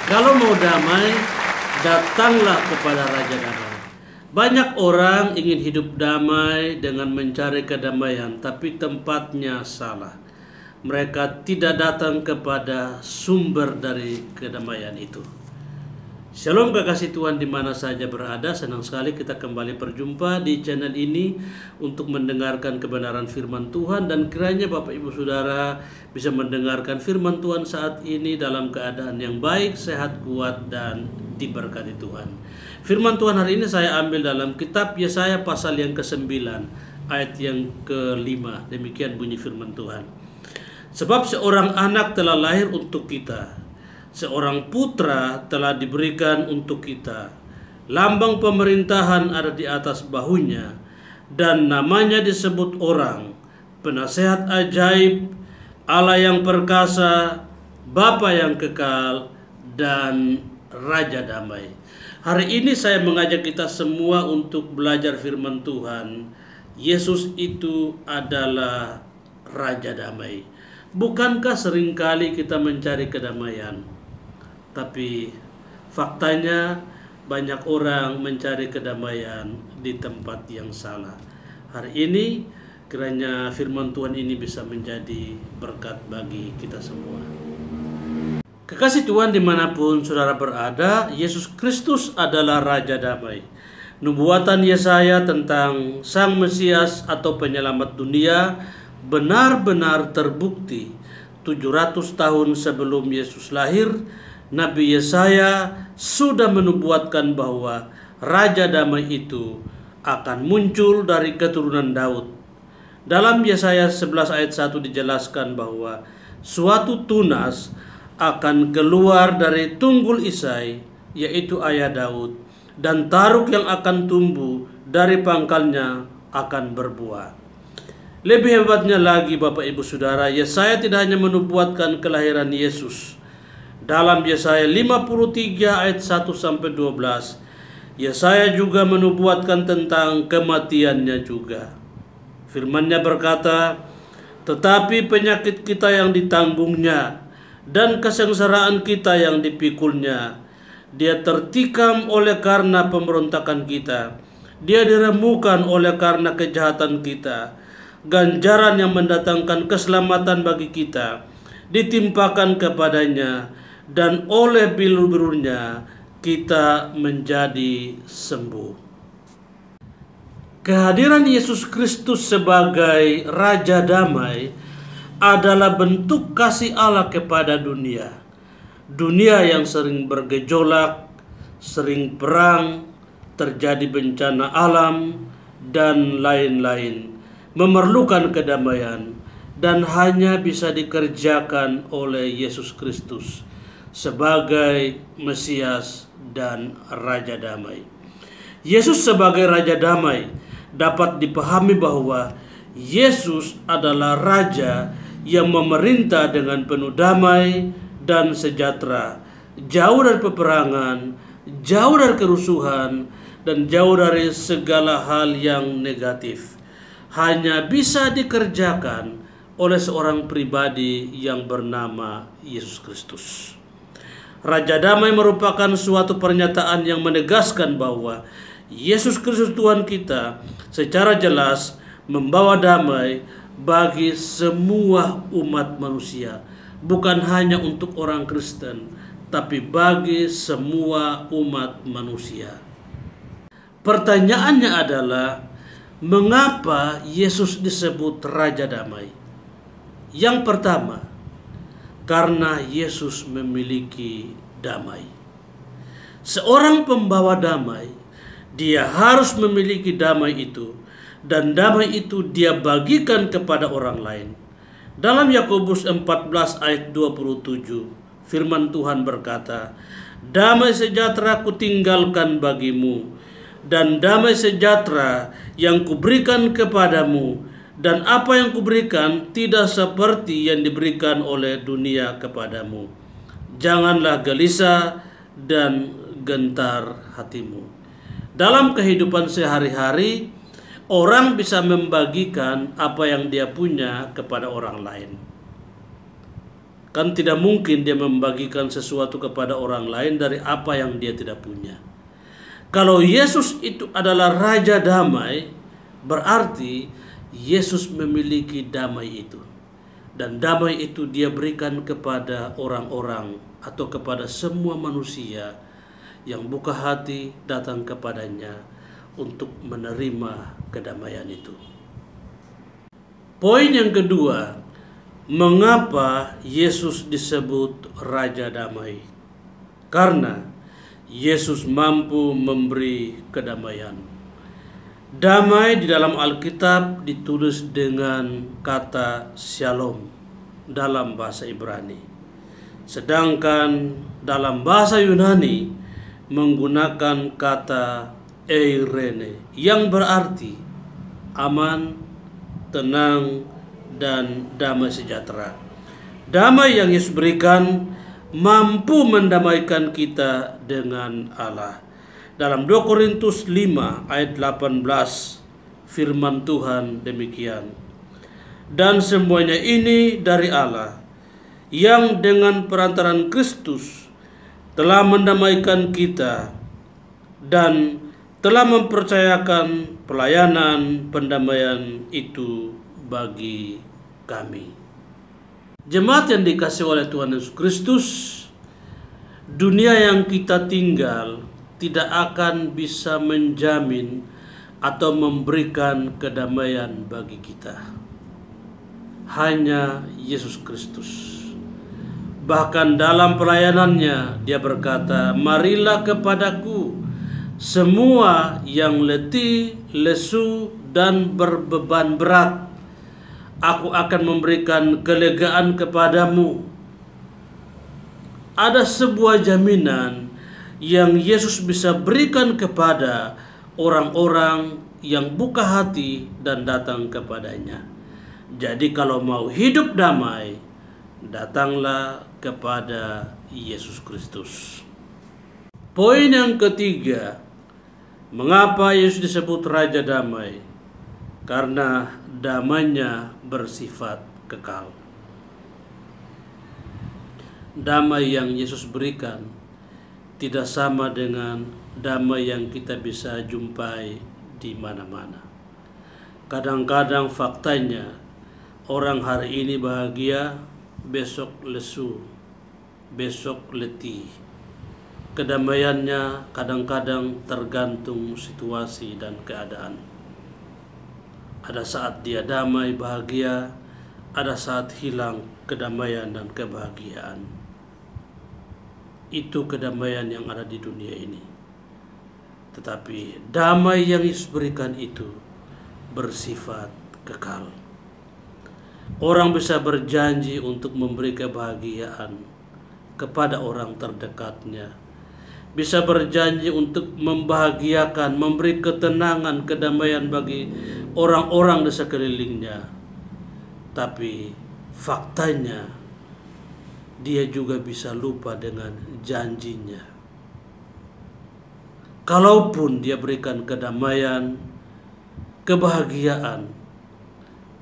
Kalau mau damai, datanglah kepada Raja Damai. Banyak orang ingin hidup damai dengan mencari kedamaian, tapi tempatnya salah. Mereka tidak datang kepada sumber dari kedamaian itu. Shalom kekasih Tuhan di mana saja berada. Senang sekali kita kembali berjumpa di channel ini untuk mendengarkan kebenaran firman Tuhan, dan kiranya Bapak Ibu Saudara bisa mendengarkan firman Tuhan saat ini dalam keadaan yang baik, sehat, kuat, dan diberkati Tuhan. Firman Tuhan hari ini saya ambil dalam kitab Yesaya pasal yang ke-9 ayat yang ke-5. Demikian bunyi firman Tuhan. Sebab seorang anak telah lahir untuk kita, seorang putra telah diberikan untuk kita. Lambang pemerintahan ada di atas bahunya, dan namanya disebut orang, Penasehat Ajaib, Allah yang perkasa, Bapa yang kekal, dan Raja Damai. Hari ini saya mengajak kita semua untuk belajar firman Tuhan. Yesus itu adalah Raja Damai. Bukankah seringkali kita mencari kedamaian? Tapi faktanya banyak orang mencari kedamaian di tempat yang salah. Hari ini kiranya firman Tuhan ini bisa menjadi berkat bagi kita semua. Kekasih Tuhan dimanapun saudara berada, Yesus Kristus adalah Raja Damai. Nubuatan Yesaya tentang Sang Mesias atau penyelamat dunia benar-benar terbukti. 700 tahun sebelum Yesus lahir, Nabi Yesaya sudah menubuatkan bahwa Raja Damai itu akan muncul dari keturunan Daud. Dalam Yesaya 11 ayat 1 dijelaskan bahwa suatu tunas akan keluar dari tunggul Isai, yaitu ayah Daud, dan taruk yang akan tumbuh dari pangkalnya akan berbuah. Lebih hebatnya lagi Bapak Ibu Saudara, Yesaya tidak hanya menubuatkan kelahiran Yesus. Dalam Yesaya 53 ayat 1-12, Yesaya juga menubuatkan tentang kematiannya juga. Firman-Nya berkata, "Tetapi penyakit kita yang ditanggungnya, dan kesengsaraan kita yang dipikulnya. Dia tertikam oleh karena pemberontakan kita. Dia diremukan oleh karena kejahatan kita. Ganjaran yang mendatangkan keselamatan bagi kita ditimpakan kepadanya, dan oleh bilur-bilurnya kita menjadi sembuh." Kehadiran Yesus Kristus sebagai Raja Damai adalah bentuk kasih Allah kepada dunia. Dunia yang sering bergejolak, sering perang, terjadi bencana alam, dan lain-lain, memerlukan kedamaian, dan hanya bisa dikerjakan oleh Yesus Kristus sebagai Mesias dan Raja Damai. Yesus sebagai Raja Damai dapat dipahami bahwa Yesus adalah Raja yang memerintah dengan penuh damai dan sejahtera, jauh dari peperangan, jauh dari kerusuhan, dan jauh dari segala hal yang negatif. Hanya bisa dikerjakan oleh seorang pribadi yang bernama Yesus Kristus. Raja Damai merupakan suatu pernyataan yang menegaskan bahwa Yesus Kristus Tuhan kita secara jelas membawa damai bagi semua umat manusia, bukan hanya untuk orang Kristen, tapi bagi semua umat manusia. Pertanyaannya adalah, mengapa Yesus disebut Raja Damai? Yang pertama, karena Yesus memiliki damai. Seorang pembawa damai, dia harus memiliki damai itu, dan damai itu dia bagikan kepada orang lain. Dalam Yakobus 14 ayat 27, firman Tuhan berkata, "Damai sejahtera kutinggalkan bagimu, dan damai sejahtera yang kuberikan kepadamu, dan apa yang kuberikan tidak seperti yang diberikan oleh dunia kepadamu. Janganlah gelisah dan gentar hatimu." Dalam kehidupan sehari-hari, orang bisa membagikan apa yang dia punya kepada orang lain. Kan tidak mungkin dia membagikan sesuatu kepada orang lain dari apa yang dia tidak punya. Kalau Yesus itu adalah Raja Damai, berarti Yesus memiliki damai itu. Dan damai itu dia berikan kepada orang-orang atau kepada semua manusia yang buka hati datang kepadanya untuk menerima kedamaian itu. Poin yang kedua, mengapa Yesus disebut Raja Damai? Karena Yesus mampu memberi kedamaian. Damai di dalam Alkitab ditulis dengan kata shalom dalam bahasa Ibrani. Sedangkan dalam bahasa Yunani menggunakan kata eirene yang berarti aman, tenang, dan damai sejahtera. Damai yang Yesus berikan mampu mendamaikan kita dengan Allah. Dalam 2 Korintus 5 ayat 18 firman Tuhan demikian. Dan semuanya ini dari Allah yang dengan perantaran Kristus telah mendamaikan kita dan telah mempercayakan pelayanan pendamaian itu bagi kami. Jemaat yang dikasihi oleh Tuhan Yesus Kristus, dunia yang kita tinggal tidak akan bisa menjamin atau memberikan kedamaian bagi kita. Hanya Yesus Kristus. Bahkan dalam pelayanannya dia berkata, "Marilah kepadaku semua yang letih, lesu, dan berbeban berat. Aku akan memberikan kelegaan kepadamu." Ada sebuah jaminan yang Yesus bisa berikan kepada orang-orang yang buka hati dan datang kepadanya. Jadi kalau mau hidup damai, datanglah kepada Yesus Kristus. Poin yang ketiga, mengapa Yesus disebut Raja Damai? Karena damainya bersifat kekal. Damai yang Yesus berikan tidak sama dengan damai yang kita bisa jumpai di mana-mana. Kadang-kadang faktanya orang hari ini bahagia, besok lesu, besok letih. Kedamaiannya kadang-kadang tergantung situasi dan keadaan. Ada saat dia damai, bahagia, ada saat hilang kedamaian dan kebahagiaan. Itu kedamaian yang ada di dunia ini. Tetapi damai yang Yesus berikan itu bersifat kekal. Orang bisa berjanji untuk memberi kebahagiaan kepada orang terdekatnya. Bisa berjanji untuk membahagiakan, memberi ketenangan, kedamaian bagi orang-orang di sekelilingnya. Tapi faktanya dia juga bisa lupa dengan janjinya. Kalaupun dia berikan kedamaian, kebahagiaan,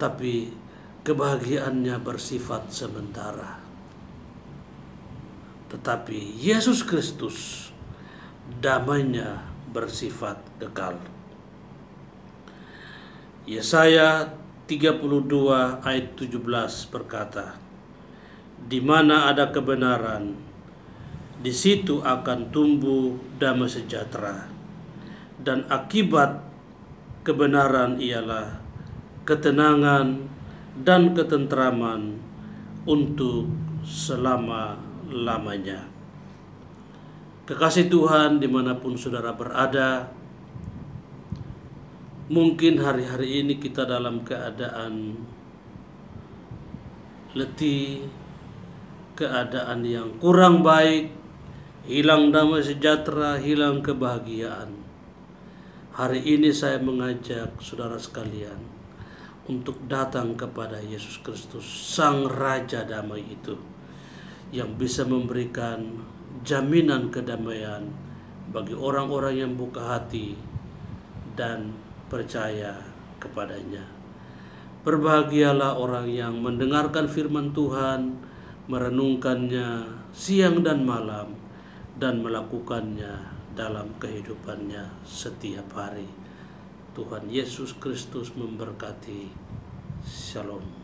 tapi kebahagiaannya bersifat sementara. Tetapi Yesus Kristus damainya bersifat kekal. Yesaya 32 ayat 17 berkata, "Di mana ada kebenaran, di situ akan tumbuh damai sejahtera, dan akibat kebenaran ialah ketenangan dan ketentraman untuk selama-lamanya." Kekasih Tuhan, dimanapun saudara berada, mungkin hari-hari ini kita dalam keadaan letih, keadaan yang kurang baik, hilang damai sejahtera, hilang kebahagiaan. Hari ini saya mengajak saudara sekalian untuk datang kepada Yesus Kristus, Sang Raja Damai itu, yang bisa memberikan jaminan kedamaian bagi orang-orang yang buka hati dan percaya kepadanya. Berbahagialah orang yang mendengarkan firman Tuhan merenungkannya siang dan malam, dan melakukannya dalam kehidupannya setiap hari. Tuhan Yesus Kristus memberkati. Shalom.